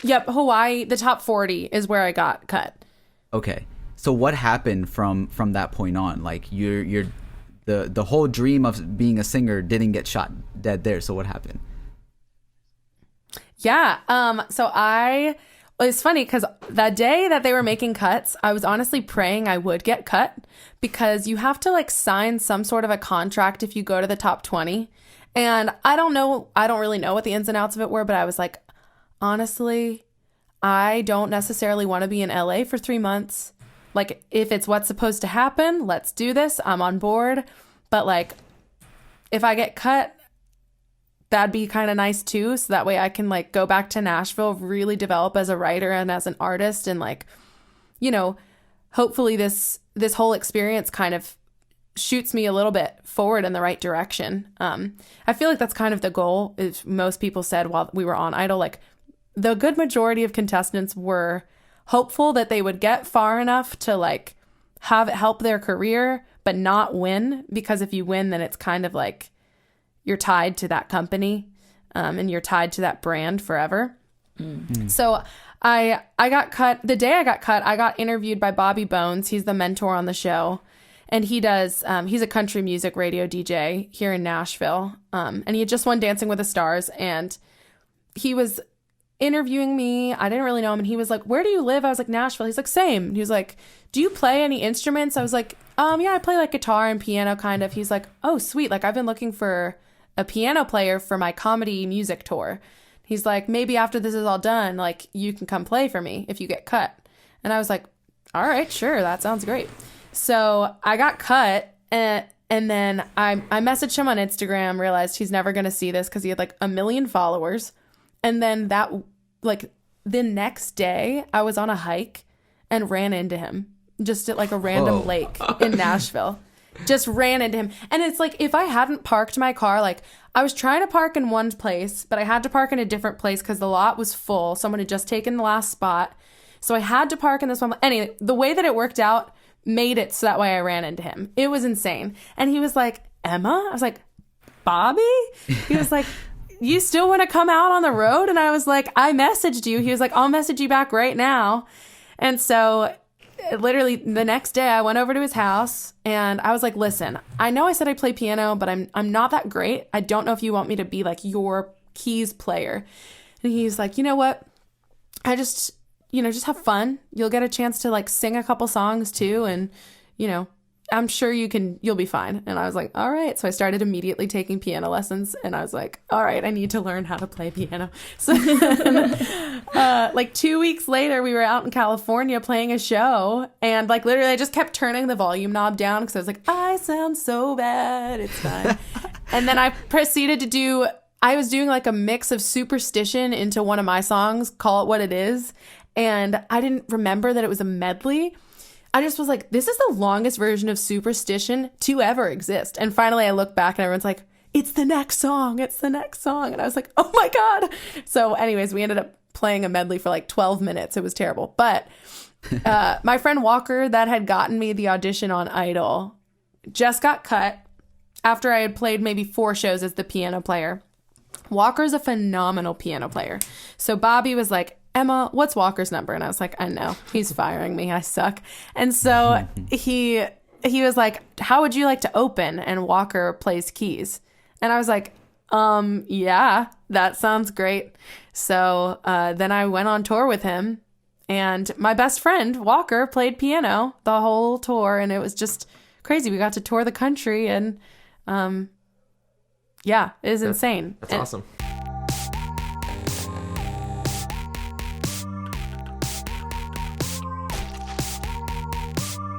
Yep, Hawaii, the top 40 is where I got cut. Okay. So what happened from that point on? Like you're the whole dream of being a singer didn't get shot dead there. So what happened? Yeah. It's funny because that day that they were making cuts, I was honestly praying I would get cut because you have to like sign some sort of a contract if you go to the top 20. And I don't really know what the ins and outs of it were, but I was like, honestly, I don't necessarily want to be in LA for 3 months. Like, if it's what's supposed to happen, let's do this. I'm on board. But like, if I get cut, that'd be kind of nice too. So that way I can like go back to Nashville, really develop as a writer and as an artist. And like, you know, hopefully this whole experience kind of shoots me a little bit forward in the right direction. I feel like that's kind of the goal. Is most people said while we were on Idol, like the good majority of contestants were hopeful that they would get far enough to like have it help their career, but not win. Because if you win, then it's kind of like you're tied to that company, and you're tied to that brand forever. Mm-hmm. So I got cut. The day I got cut, I got interviewed by Bobby Bones. He's the mentor on the show. And he does, he's a country music radio DJ here in Nashville. And he had just won Dancing with the Stars. And he was interviewing me. I didn't really know him. And he was like, where do you live? I was like, Nashville. He's like, same. And he was like, do you play any instruments? I was like, yeah, I play like guitar and piano kind of. He's like, oh, sweet. Like I've been looking for a piano player for my comedy music tour. He's like, maybe after this is all done, like you can come play for me if you get cut. And I was like, all right, sure. That sounds great. So I got cut, and then I messaged him on Instagram, realized he's never going to see this because he had like 1 million followers. And then the next day I was on a hike and ran into him just at like a random lake in Nashville. Just ran into him. And it's like, if I hadn't parked my car, like I was trying to park in one place, but I had to park in a different place because the lot was full. Someone had just taken the last spot. So I had to park in this one. Anyway, the way that it worked out made it so that way I ran into him. It was insane. And he was like, Emma? I was like, Bobby? He was like, you still want to come out on the road? And I was like, I messaged you. He was like, I'll message you back right now. And so literally the next day I went over to his house and I was like, listen, I know I said I play piano, but I'm not that great. I don't know if you want me to be like your keys player. And he's like, you know what? Just have fun. You'll get a chance to like sing a couple songs too. And, you know, I'm sure you'll be fine. And I was like, all right. So I started immediately taking piano lessons and I was like, all right, I need to learn how to play piano. So like 2 weeks later, we were out in California playing a show and like literally I just kept turning the volume knob down because I was like, I sound so bad. It's fine. And then I proceeded to I was doing like a mix of Superstition into one of my songs, Call It What It Is. And I didn't remember that it was a medley. I just was like, this is the longest version of Superstition to ever exist. And finally I look back and everyone's like, it's the next song. It's the next song. And I was like, oh my God. So anyways, we ended up playing a medley for like 12 minutes. It was terrible. But my friend Walker that had gotten me the audition on Idol just got cut after I had played maybe 4 shows as the piano player. Walker's a phenomenal piano player. So Bobby was like, Emma, what's Walker's number? And I was like, I know, he's firing me. I suck. And so he was like, how would you like to open? And Walker plays keys. And I was like, yeah, that sounds great. So then I went on tour with him and my best friend, Walker, played piano the whole tour. And it was just crazy. We got to tour the country and yeah, it was insane. That's awesome.